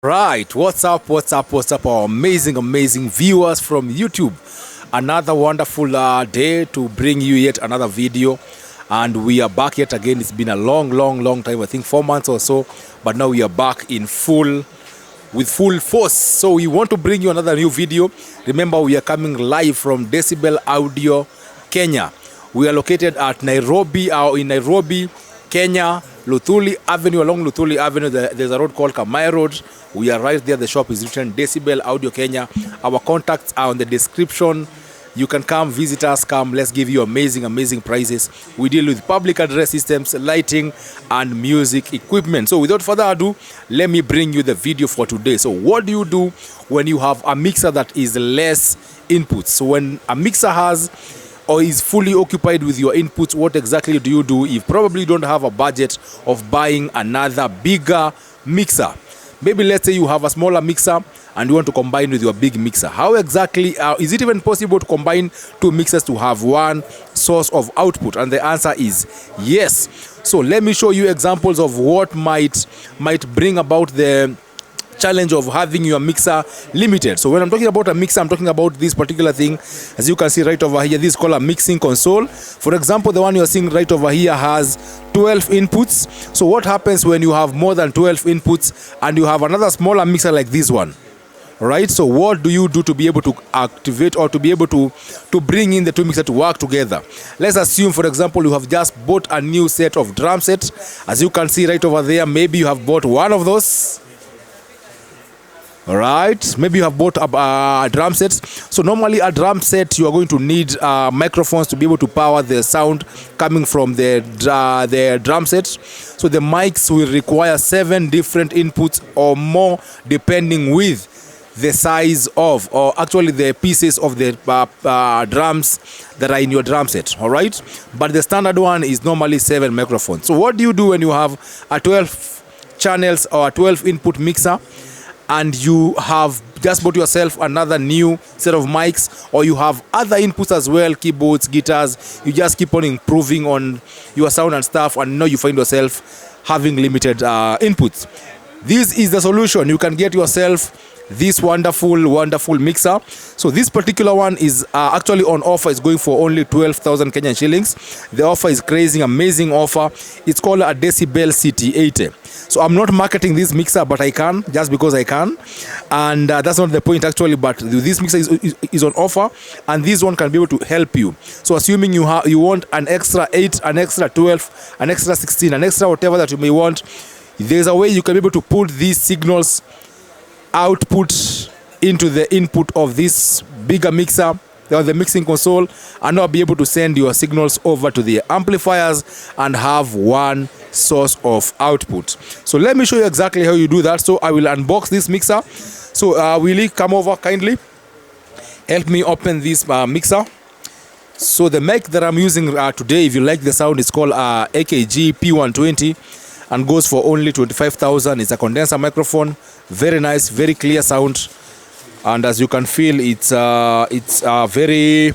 Right, what's up, our amazing viewers from YouTube. Another wonderful day to bring you yet another video, and we are back yet again. It's been a long time, I think 4 months or so, but now we are back in with full force. So we want to bring you another new video. Remember, we are coming live from Decibel Audio, Kenya. We are located at Nairobi, in Nairobi, Kenya, Luthuli Avenue. Along Luthuli Avenue, there's a road called Kamae Road. We are right there. The shop is written Decibel Audio Kenya. Our contacts are on the description. You can come visit us. Come, let's give you amazing prices. We deal with public address systems, lighting, and music equipment. So without further ado, let me bring you the video for today. So what do you do when you have a mixer that is less inputs? So when a mixer has or is fully occupied with your inputs, what exactly do you do if probably don't have a budget of buying another bigger mixer? Maybe let's say you have a smaller mixer and you want to combine with your big mixer. How exactly is it even possible to combine two mixers to have one source of output? And the answer is yes. So let me show you examples of what might bring about the challenge of having your mixer limited. So when I'm talking about a mixer, I'm talking about this particular thing. As you can see right over here, this is called a mixing console. For example, the one you're seeing right over here has 12 inputs. So what happens when you have more than 12 inputs and you have another smaller mixer like this one? Right, so what do you do to be able to activate or to be able to bring in the two mixers to work together? Let's assume, for example, you have just bought a new set of drum sets. As you can see right over there, maybe you have bought one of those. All right, maybe you have bought a drum set. So normally a drum set, you are going to need microphones to be able to power the sound coming from the drum set. So the mics will require 7 different inputs or more, depending with the size of, or actually the pieces of the drums that are in your drum set. All right, but the standard one is normally 7 microphones. So what do you do when you have a 12 channels or a 12 input mixer and you have just bought yourself another new set of mics, or you have other inputs as well, keyboards, guitars? You just keep on improving on your sound and stuff, and now you find yourself having limited inputs. This is the solution. You can get yourself this wonderful mixer. So this particular one is actually on offer. It's going for only 12,000 Kenyan shillings. The offer is crazy, amazing offer. It's called a Decibel CT80. So I'm not marketing this mixer, but I can, just because I can. And that's not the point actually, but this mixer is on offer, and this one can be able to help you. So assuming you want an extra 8, an extra 12, an extra 16, an extra whatever that you may want, there's a way you can be able to put these signals output into the input of this bigger mixer or the mixing console, and now be able to send your signals over to the amplifiers and have one source of output. So let me show you exactly how you do that. So I will unbox this mixer. So Willie, come over kindly, help me open this mixer. So the mic that I'm using today, if you like the sound, is called AKG P120 and goes for only 25,000. It's a condenser microphone, very nice, very clear sound, and as you can feel, it's very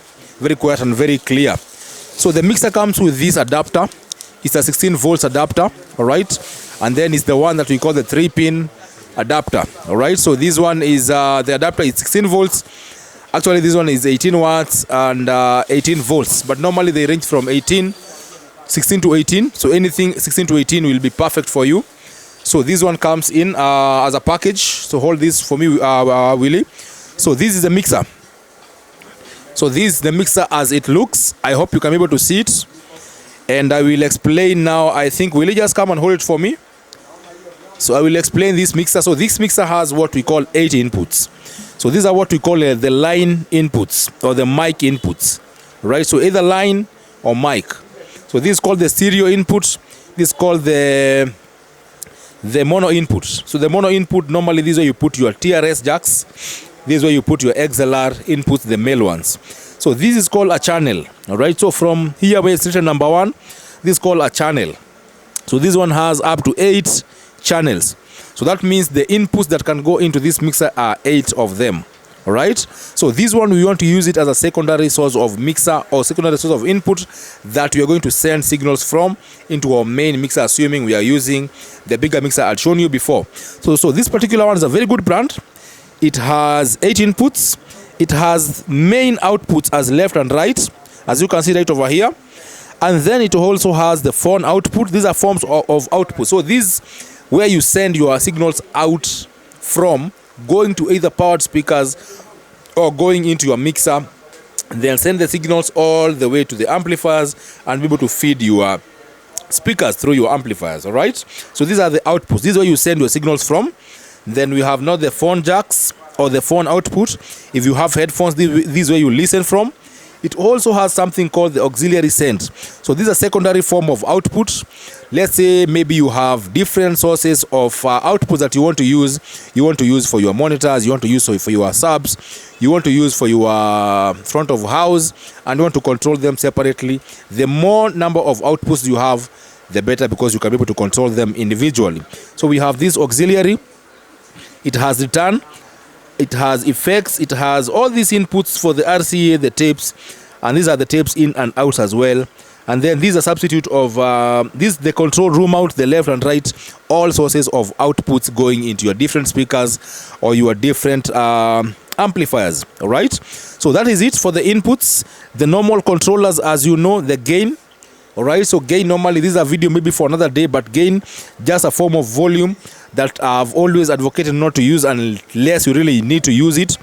quiet and very clear. So the mixer comes with this adapter. It's a 16 volts adapter, all right, and then it's the one that we call the 3-pin adapter. All right, so this one is the adapter is 16 volts. Actually, this one is 18 watts and 18 volts, but normally they range from 16 to 18. So anything 16 to 18 will be perfect for you. So this one comes in as a package. So hold this for me, Willie. So this is the mixer. So this is the mixer as it looks. I hope you can be able to see it, and I will explain now. I think Willie, just come and hold it for me. So I will explain this mixer. So this mixer has what we call 8 inputs. So these are what we call the line inputs or the mic inputs, right? So either line or mic. So this is called the stereo input. This is called the mono input. So the mono input, normally this is where you put your TRS jacks. This is where you put your XLR inputs, the male ones. So this is called a channel. All right. So from here where it's written number 1, this is called a channel. So this one has up to 8 channels. So that means the inputs that can go into this mixer are 8 of them. All right, so this one we want to use it as a secondary source of mixer or secondary source of input that we are going to send signals from into our main mixer, assuming we are using the bigger mixer I'd shown you before. So this particular one is a very good brand. It has 8 inputs. It has main outputs as left and right, as you can see right over here, and then it also has the phone output. These are forms of output. So these where you send your signals out from, going to either powered speakers or going into your mixer, then send the signals all the way to the amplifiers and be able to feed your speakers through your amplifiers. All right, so these are the outputs. This is where you send your signals from. Then we have not the phone jacks or the phone output. If you have headphones, this is where you listen from. It also has something called the auxiliary send. So this is a secondary form of output. Let's say maybe you have different sources of outputs that you want to use. You want to use for your monitors, you want to use for your subs, you want to use for your front of house, and you want to control them separately. The more number of outputs you have, the better, because you can be able to control them individually. So we have this auxiliary. It has return. It has effects, it has all these inputs for the RCA, the tapes, and these are the tapes in and out as well. And then these are substitute of the control room out, the left and right, all sources of outputs going into your different speakers or your different amplifiers. All right, so that is it for the inputs. The normal controllers, as you know, the gain. All right, so gain, normally this is a video maybe for another day, but gain, just a form of volume that I've always advocated not to use unless you really need to use it.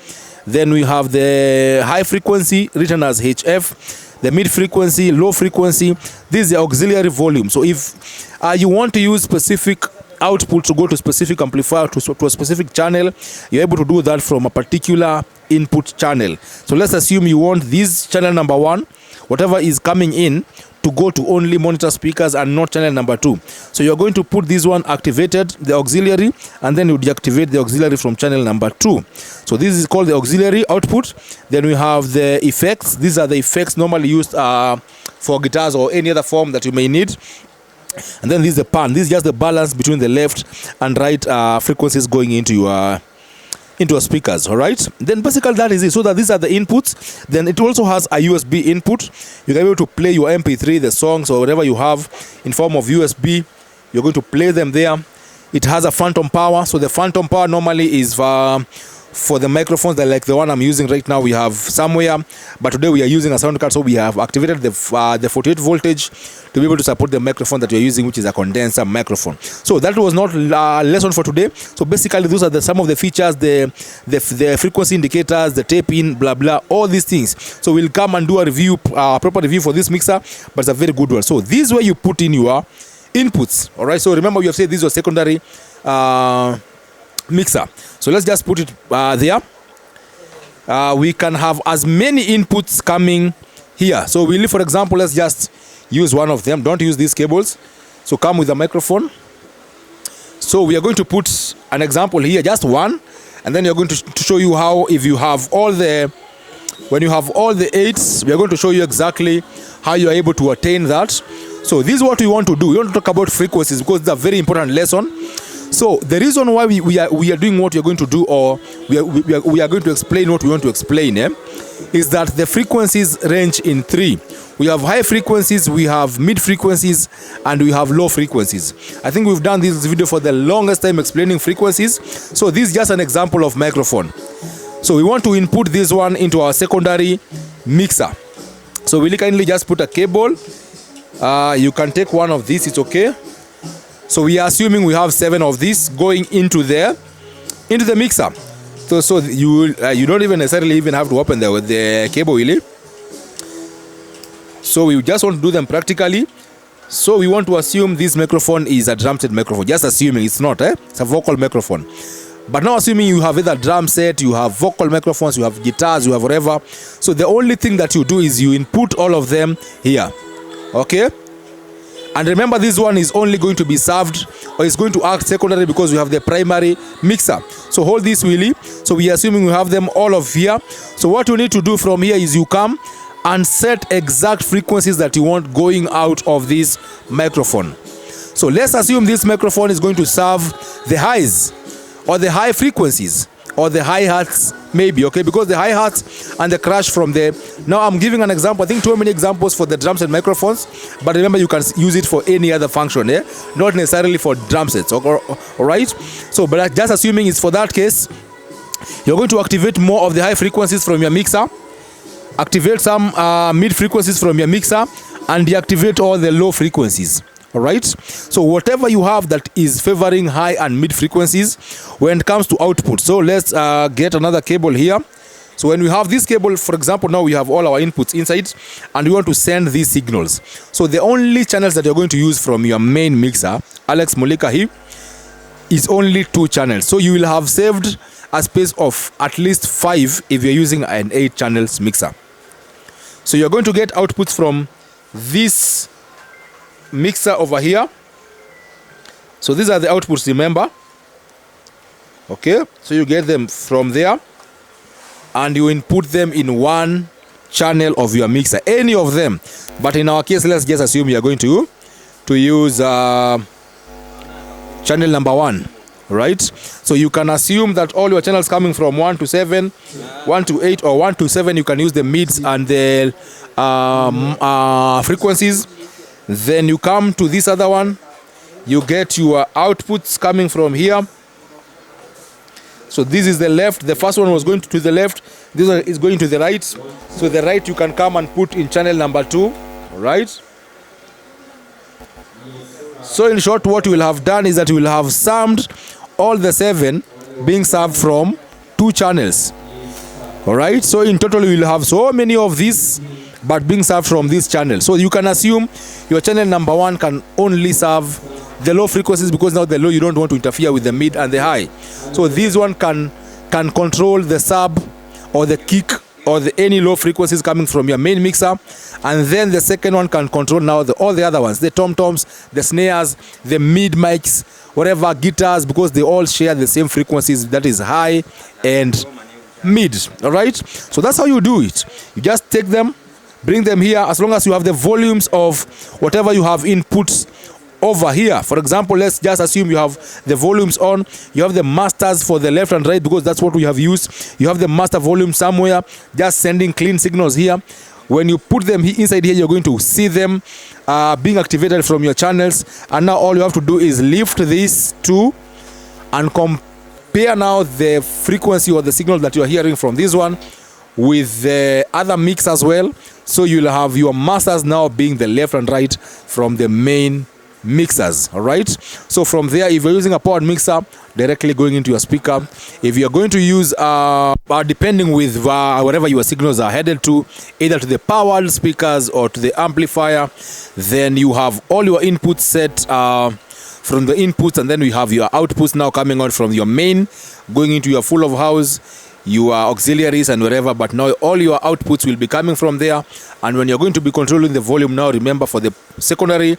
Then we have the high frequency, written as HF, the mid frequency, low frequency. This is the auxiliary volume. So if you want to use specific output to go to specific amplifier, to a specific channel, you're able to do that from a particular input channel. So let's assume you want this channel number 1, whatever is coming in, to go to only monitor speakers and not channel number 2. So you're going to put this one activated, the auxiliary, and then you deactivate the auxiliary from channel number 2. So this is called the auxiliary output. Then we have the effects. These are the effects normally used for guitars or any other form that you may need. And then this is the pan. This is just the balance between the left and right frequencies going into your speakers. All right, then basically that is it. So that these are the inputs. Then it also has a USB input. You can be able to play your MP3, the songs or whatever you have in form of USB. You're going to play them there. It has a phantom power. So the phantom power normally is for the microphones that like the one I'm using right now, we have somewhere, but today we are using a sound card, so we have activated the 48 voltage to be able to support the microphone that you're using, which is a condenser microphone. So that was not a lesson for today. So basically those are some of the features, the frequency indicators, the tape in, blah blah, all these things. So we'll come and do a review, proper review for this mixer, but it's a very good one. So this is where you put in your inputs. All right, so remember we have said this was secondary mixer. So let's just put it there. We can have as many inputs coming here. So we'll, for example, let's just use one of them. Don't use these cables. So come with a microphone. So we are going to put an example here, just one, and then you're going to show you how, if you have all the, when you have all the 8s, we are going to show you exactly how you are able to attain that. So this is what we want to do. We want to talk about frequencies because it's a very important lesson. So the reason why we are doing what you're going to do, or we are going to explain what we want to explain, is that the frequencies range in 3. We have high frequencies, we have mid frequencies, and we have low frequencies. I think we've done this video for the longest time explaining frequencies. So this is just an example of microphone. So we want to input this one into our secondary mixer. So we'll kindly just put a cable. You can take one of these, it's okay. So we are assuming we have 7 of these going into the mixer. So you don't even necessarily have to open the cable, really. So we just want to do them practically. So we want to assume this microphone is a drum set microphone. Just assuming it's not, it's a vocal microphone. But now assuming you have either drum set, you have vocal microphones, you have guitars, you have whatever. So the only thing that you do is you input all of them here. Okay? And remember, this one is only going to be served, or is going to act secondary, because we have the primary mixer. So hold this, Willie. So we are assuming we have them all of here. So what you need to do from here is you come and set exact frequencies that you want going out of this microphone. So let's assume this microphone is going to serve the highs or the high frequencies. or the hi-hats, maybe, okay, because the hi-hats and the crash from the, now I'm giving an example, I think too many examples for the drums and microphones, but remember you can use it for any other function, not necessarily for drum sets, all right? So, but just assuming it's for that case, you're going to activate more of the high frequencies from your mixer, activate some mid frequencies from your mixer, and deactivate all the low frequencies. All right, so whatever you have that is favoring high and mid frequencies when it comes to output. So let's get another cable here. So when we have this cable, for example, now we have all our inputs inside and we want to send these signals. So the only channels that you're going to use from your main mixer, Alex Mulika here, is only 2 channels. So you will have saved a space of at least 5 if you're using an 8 channels mixer. So you're going to get outputs from this mixer over here. So these are the outputs, remember, okay? So you get them from there and you input them in one channel of your mixer, any of them. But in our case, let's just assume you are going to use channel number 1, right? So you can assume that all your channels coming from 1 to 7, 1 to 8, or 1 to 7, you can use the mids and the frequencies. Then you come to this other one, you get your outputs coming from here. So this is the left, the first one was going to the left, this one is going to the right. So the right you can come and put in channel number 2, right? So in short, what you will have done is that you will have summed all the 7 being served from 2 channels. All right, so in total you will have so many of these but being served from this channel. So you can assume your channel number 1 can only serve the low frequencies, because now the low you don't want to interfere with the mid and the high. So this one can control the sub or the kick or any low frequencies coming from your main mixer, and then the second one can control now all the other ones, the tom-toms, the snares, the mid mics, whatever, guitars, because they all share the same frequencies, that is high and mid. All right, so that's how you do it. You just take them, bring them here, as long as you have the volumes of whatever you have inputs over here. For example, let's just assume you have the volumes on, you have the masters for the left and right, because that's what we have used. You have the master volume somewhere, just sending clean signals here. When you put them inside here, you're going to see them being activated from your channels. And now all you have to do is lift these two and compare now the frequency or the signal that you are hearing from this one with the other mix as well. So you'll have your masters now being the left and right from the main mixers. All right, so from there, if you're using a powered mixer, directly going into your speaker. If you're going to use depending with wherever your signals are headed to, either to the powered speakers or to the amplifier, then you have all your inputs set from the inputs, and then we have your outputs now coming out from your main, going into your full of house, your auxiliaries and wherever. But now all your outputs will be coming from there. And when you're going to be controlling the volume now, remember, for the secondary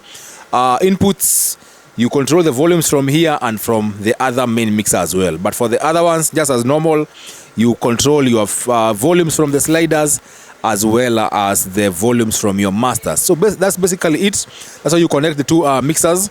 inputs, you control the volumes from here and from the other main mixer as well. But for the other ones, just as normal, you control your volumes from the sliders as well as the volumes from your masters. So that's basically it. That's how you connect the two mixers.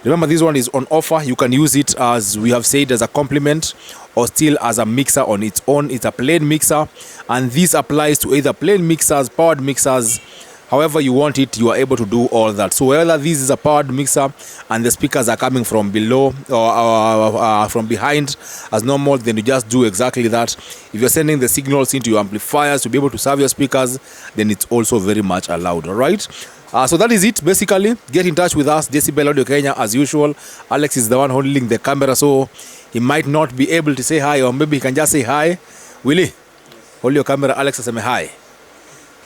Remember, this one is on offer. You can use it, as we have said, as a complement or still as a mixer on its own. It's a plain mixer, and this applies to either plain mixers, powered mixers. However you want it, you are able to do all that. So whether this is a powered mixer and the speakers are coming from below or from behind as normal, then you just do exactly that. If you're sending the signals into your amplifiers to be able to serve your speakers, then it's also very much allowed. All right. So that is it, basically. Get in touch with us, Decibel Audio Kenya, as usual. Alex is the one holding the camera, so he might not be able to say hi, or maybe he can just say hi. Willie, hold your camera, Alex, say hi.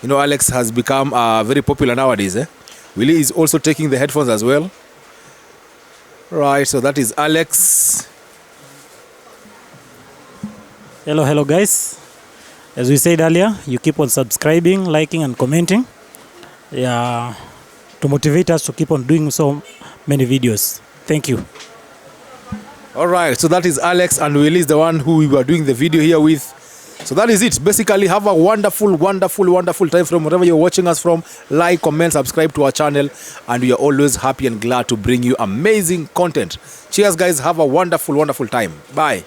You know, Alex has become very popular nowadays. Willie is also taking the headphones as well. Right, so that is Alex. Hello guys. As we said earlier, you keep on subscribing, liking and commenting. Yeah, to motivate us to keep on doing so many videos. Thank you. All right, so that is Alex, and Willie is the one who we were doing the video here with. So that is it. Basically, have a wonderful time from wherever you're watching us from. Like, comment, subscribe to our channel, and we are always happy and glad to bring you amazing content. Cheers, guys. Have a wonderful time. Bye.